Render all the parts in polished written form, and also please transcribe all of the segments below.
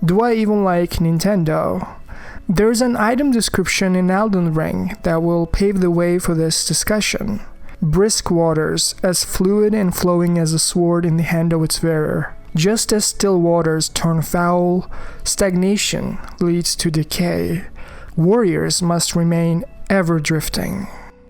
Do I even like Nintendo? There's an item description in Elden Ring that will pave the way for this discussion. Brisk waters, as fluid and flowing as a sword in the hand of its wearer. Just as still waters turn foul, stagnation leads to decay. Warriors must remain ever drifting.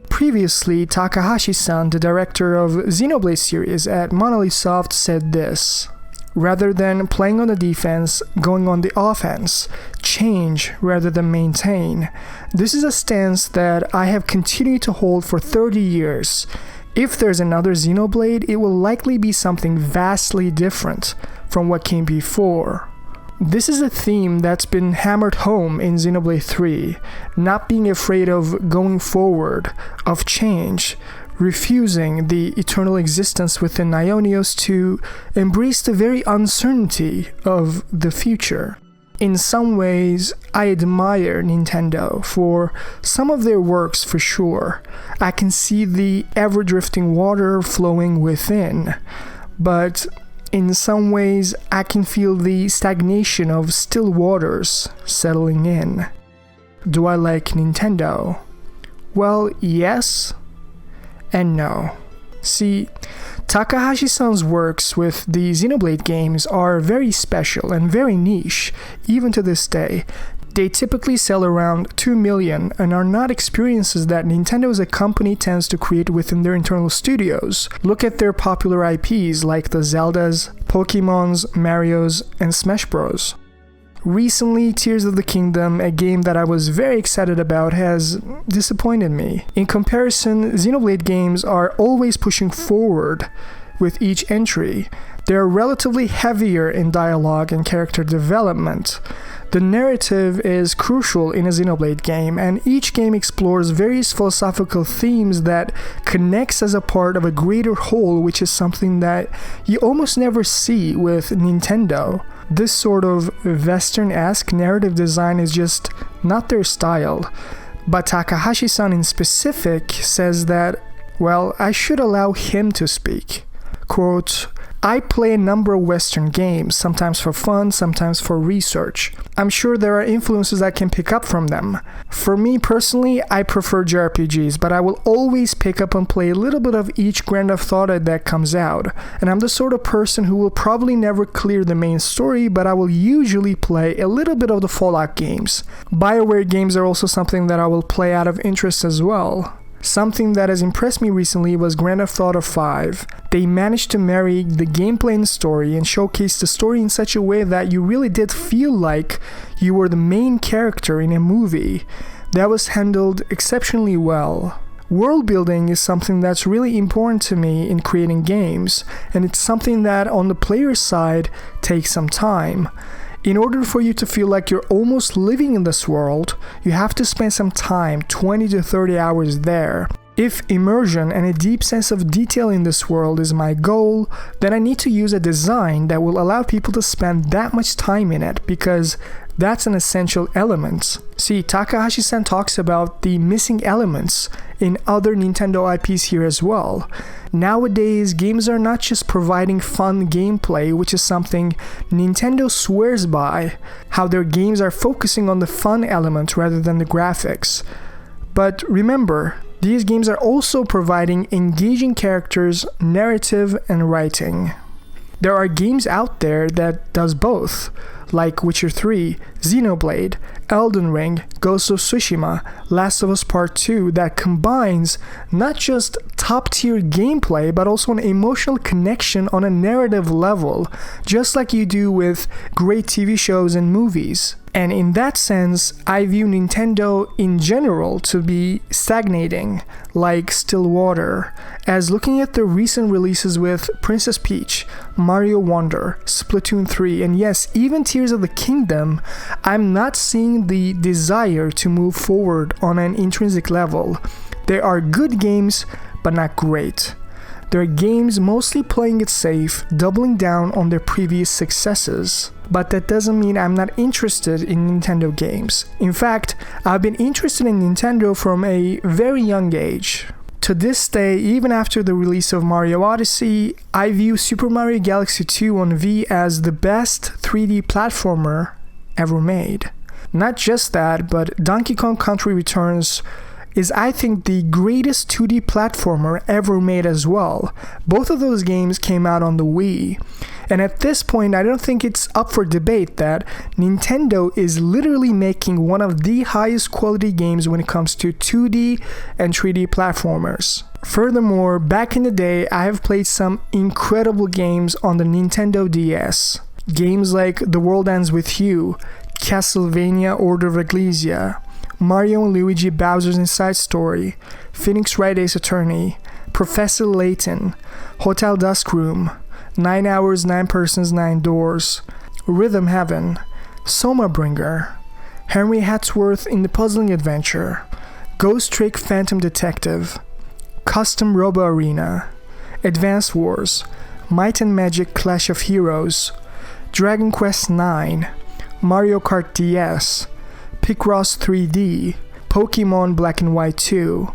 Previously, Takahashi-san, the director of Xenoblade series at Monolith Soft, said this: rather than playing on the defense, going on the offense, change rather than maintain. This is a stance that I have continued to hold for 30 years. If there's another Xenoblade, it will likely be something vastly different from what came before. This is a theme that's been hammered home in Xenoblade 3, not being afraid of going forward, of change, refusing the eternal existence within Ionios to embrace the very uncertainty of the future. In some ways, I admire Nintendo for some of their works for sure. I can see the ever-drifting water flowing within, but in some ways, I can feel the stagnation of still waters settling in. Do I like Nintendo? Well, yes and no. See, Takahashi-san's works with the Xenoblade games are very special and very niche, even to this day. They typically sell around 2 million and are not experiences that Nintendo as a company tends to create within their internal studios. Look at their popular IPs like the Zeldas, Pokemons, Marios, and Smash Bros. Recently, Tears of the Kingdom, a game that I was very excited about, has disappointed me. In comparison, Xenoblade games are always pushing forward with each entry. They are relatively heavier in dialogue and character development. The narrative is crucial in a Xenoblade game, and each game explores various philosophical themes that connects as a part of a greater whole, which is something that you almost never see with Nintendo. This sort of Western-esque narrative design is just not their style. But Takahashi-san in specific says that, well, I should allow him to speak. Quote, I play a number of Western games, sometimes for fun, sometimes for research. I'm sure there are influences I can pick up from them. For me personally, I prefer JRPGs, but I will always pick up and play a little bit of each Grand Theft Auto that comes out. And I'm the sort of person who will probably never clear the main story, but I will usually play a little bit of the Fallout games. BioWare games are also something that I will play out of interest as well. Something that has impressed me recently was Grand Theft Auto 5. They managed to marry the gameplay and story and showcase the story in such a way that you really did feel like you were the main character in a movie. That was handled exceptionally well. World building is something that's really important to me in creating games, and it's something that on the player side takes some time. In order for you to feel like you're almost living in this world, you have to spend some time, 20 to 30 hours there. If immersion and a deep sense of detail in this world is my goal, then I need to use a design that will allow people to spend that much time in it, because that's an essential element. See, Takahashi-san talks about the missing elements in other Nintendo IPs here as well. Nowadays, games are not just providing fun gameplay, which is something Nintendo swears by, how their games are focusing on the fun element rather than the graphics. But remember, these games are also providing engaging characters, narrative, and writing. There are games out there that does both, like Witcher 3, Xenoblade, Elden Ring, Ghost of Tsushima, Last of Us Part 2 that combines not just top-tier gameplay but also an emotional connection on a narrative level, just like you do with great TV shows and movies. And in that sense, I view Nintendo in general to be stagnating, like still water, as looking at the recent releases with Princess Peach, Mario Wonder, Splatoon 3, and yes, even Tears of the Kingdom, I'm not seeing the desire to move forward on an intrinsic level. They are good games, but not great. They're games mostly playing it safe, doubling down on their previous successes. But that doesn't mean I'm not interested in Nintendo games. In fact, I've been interested in Nintendo from a very young age. To this day, even after the release of Mario Odyssey, I view Super Mario Galaxy 2 on Wii as the best 3D platformer ever made. Not just that, but Donkey Kong Country Returns is, I think, the greatest 2D platformer ever made as well. Both of those games came out on the Wii. And at this point, I don't think it's up for debate that Nintendo is literally making one of the highest quality games when it comes to 2D and 3D platformers. Furthermore, back in the day, I have played some incredible games on the Nintendo DS. Games like The World Ends With You, Castlevania Order of Ecclesia, Mario and Luigi Bowser's Inside Story, Phoenix Wright Ace Attorney, Professor Layton, Hotel Dusk Room, 9 Hours, 9 Persons, 9 Doors, Rhythm Heaven, Soma Bringer, Henry Hatsworth in the Puzzling Adventure, Ghost Trick Phantom Detective, Custom Robo Arena, Advance Wars, Might and Magic Clash of Heroes, Dragon Quest IX, Mario Kart DS, Picross 3D, Pokemon Black and White 2.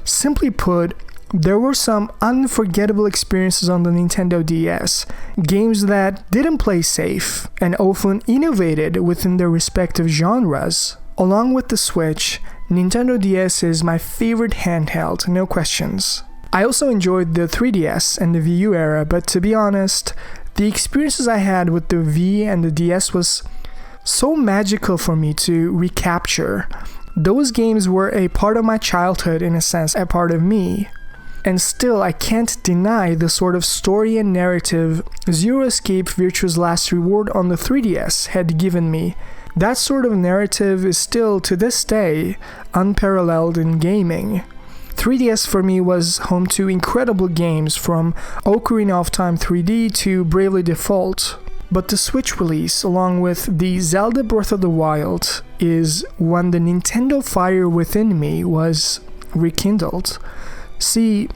Simply put, there were some unforgettable experiences on the Nintendo DS, games that didn't play safe and often innovated within their respective genres. Along with the Switch, Nintendo DS is my favorite handheld, no questions. I also enjoyed the 3DS and the Wii U era, but to be honest, the experiences I had with the Wii and the DS was so magical for me to recapture. Those games were a part of my childhood, in a sense, a part of me. And still, I can't deny the sort of story and narrative Zero Escape Virtue's Last Reward on the 3DS had given me. That sort of narrative is still, to this day, unparalleled in gaming. 3DS for me was home to incredible games from Ocarina of Time 3D to Bravely Default. But the Switch release, along with the Zelda Breath of the Wild, is when the Nintendo fire within me was rekindled. See,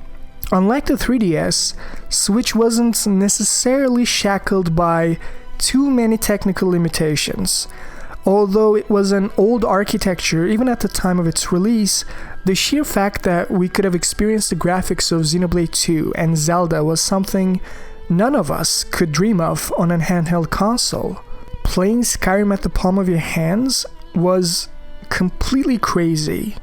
unlike the 3DS, Switch wasn't necessarily shackled by too many technical limitations. Although it was an old architecture, even at the time of its release, the sheer fact that we could have experienced the graphics of Xenoblade 2 and Zelda was something none of us could dream of on a handheld console. Playing Skyrim at the palm of your hands was completely crazy,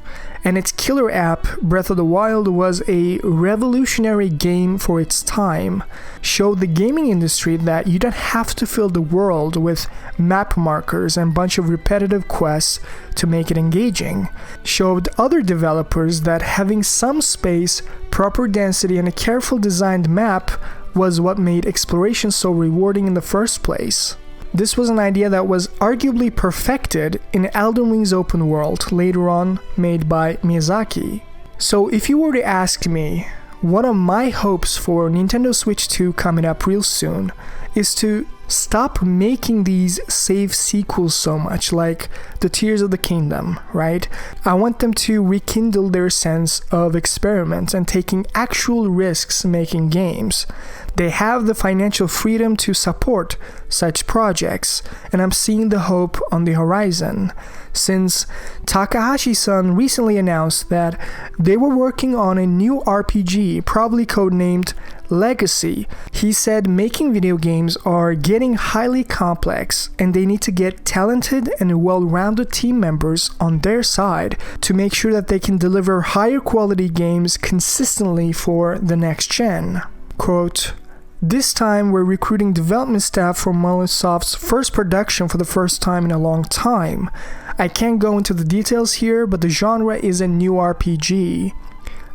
and its killer app, Breath of the Wild, was a revolutionary game for its time, showed the gaming industry that you don't have to fill the world with map markers and a bunch of repetitive quests to make it engaging, showed other developers that having some space, proper density, and a careful designed map was what made exploration so rewarding in the first place. This was an idea that was arguably perfected in Elden Ring's open world, later on made by Miyazaki. So if you were to ask me, one of my hopes for Nintendo Switch 2 coming up real soon is to stop making these safe sequels so much, like the Tears of the Kingdom, right? I want them to rekindle their sense of experiment and taking actual risks making games. They have the financial freedom to support such projects, and I'm seeing the hope on the horizon, since Takahashi-san recently announced that they were working on a new RPG, probably codenamed Legacy. He said making video games are getting highly complex, and they need to get talented and well-rounded team members on their side to make sure that they can deliver higher quality games consistently for the next gen. Quote, "This time we're recruiting development staff for Monolith Soft's first production for the first time in a long time. I can't go into the details here, but the genre is a new RPG.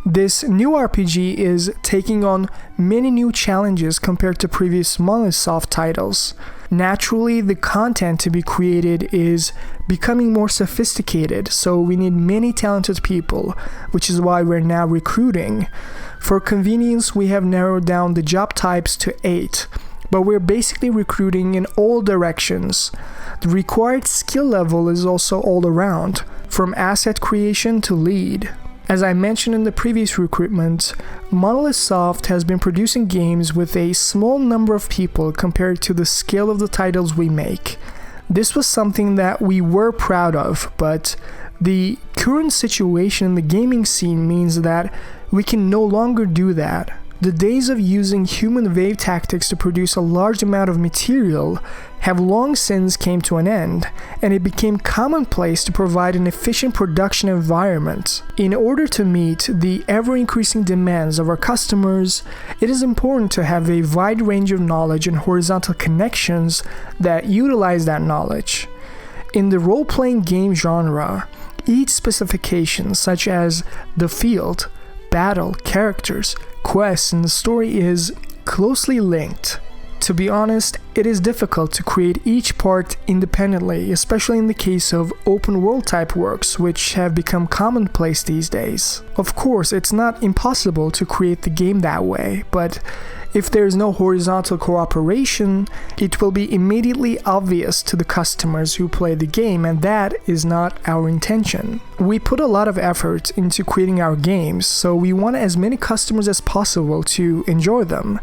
This new RPG is taking on many new challenges compared to previous Monolith Soft titles. Naturally, the content to be created is becoming more sophisticated, so we need many talented people, which is why we're now recruiting. For convenience, we have narrowed down the job types to 8, but we're basically recruiting in all directions. The required skill level is also all around, from asset creation to lead. As I mentioned in the previous recruitment, Monolith Soft has been producing games with a small number of people compared to the scale of the titles we make. This was something that we were proud of, but the current situation in the gaming scene means that we can no longer do that. The days of using human wave tactics to produce a large amount of material have long since came to an end, and it became commonplace to provide an efficient production environment. In order to meet the ever-increasing demands of our customers, it is important to have a wide range of knowledge and horizontal connections that utilize that knowledge. In the role-playing game genre, each specification, such as the field, battle, characters, quests, and the story is closely linked. To be honest, it is difficult to create each part independently, especially in the case of open world type works, which have become commonplace these days. Of course, it's not impossible to create the game that way, but if there is no horizontal cooperation, it will be immediately obvious to the customers who play the game, and that is not our intention. We put a lot of effort into creating our games, so we want as many customers as possible to enjoy them.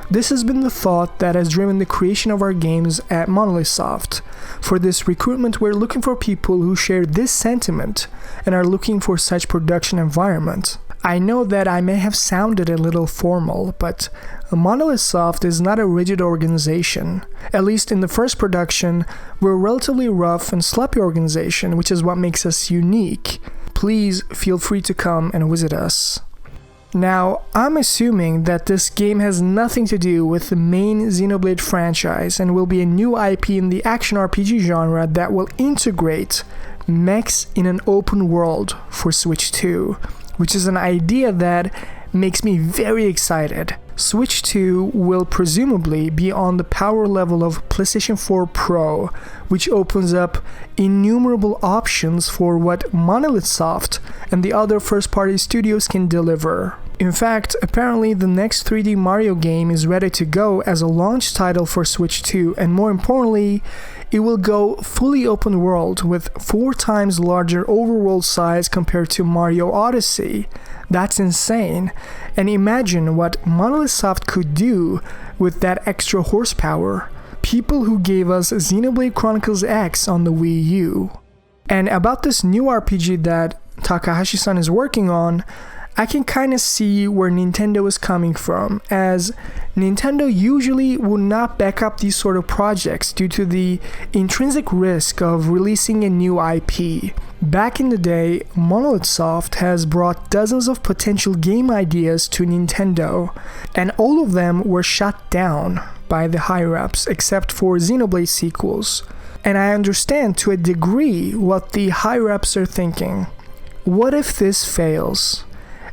This has been the thought that has driven the creation of our games at Monolith Soft. For this recruitment, we're looking for people who share this sentiment and are looking for such production environment. I know that I may have sounded a little formal, but Monolith Soft is not a rigid organization. At least in the first production, we're a relatively rough and sloppy organization, which is what makes us unique. Please feel free to come and visit us. Now, I'm assuming that this game has nothing to do with the main Xenoblade franchise and will be a new IP in the action RPG genre that will integrate mechs in an open world for Switch 2, which is an idea that makes me very excited. Switch 2 will presumably be on the power level of PlayStation 4 Pro, which opens up innumerable options for what Monolith Soft and the other first-party studios can deliver. In fact, apparently the next 3D Mario game is ready to go as a launch title for Switch 2, and more importantly, it will go fully open world with 4 times larger overworld size compared to Mario Odyssey. That's insane. And imagine what Monolith Soft could do with that extra horsepower. People who gave us Xenoblade Chronicles X on the Wii U. And about this new RPG that Takahashi-san is working on, I can kind of see where Nintendo is coming from, as Nintendo usually would not back up these sort of projects due to the intrinsic risk of releasing a new IP. Back in the day, Monolith Soft has brought dozens of potential game ideas to Nintendo, and all of them were shut down by the higher-ups except for Xenoblade sequels. And I understand to a degree what the higher-ups are thinking. What if this fails?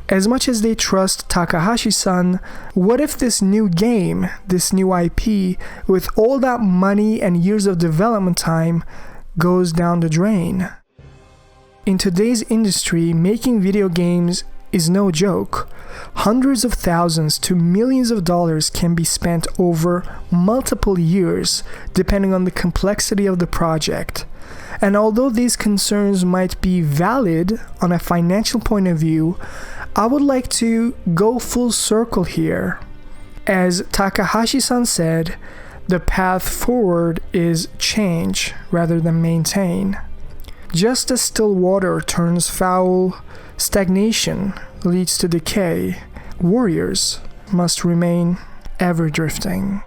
As much as they trust Takahashi-san, what if this new game, this new IP, with all that money and years of development time, goes down the drain? In today's industry, making video games is no joke. Hundreds of thousands to millions of dollars can be spent over multiple years, depending on the complexity of the project. And although these concerns might be valid on a financial point of view, I would like to go full circle here. As Takahashi-san said, the path forward is change rather than maintain. Just as still water turns foul, stagnation leads to decay. Warriors must remain ever drifting.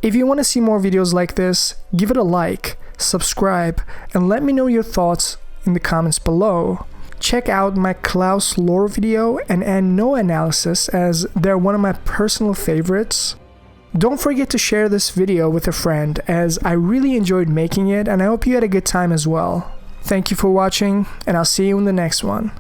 If you want to see more videos like this, give it a like, subscribe, and let me know your thoughts in the comments below. Check out my Klaus lore video and No analysis, as they're one of my personal favorites. Don't forget to share this video with a friend, as I really enjoyed making it and I hope you had a good time as well. Thank you for watching, and I'll see you in the next one.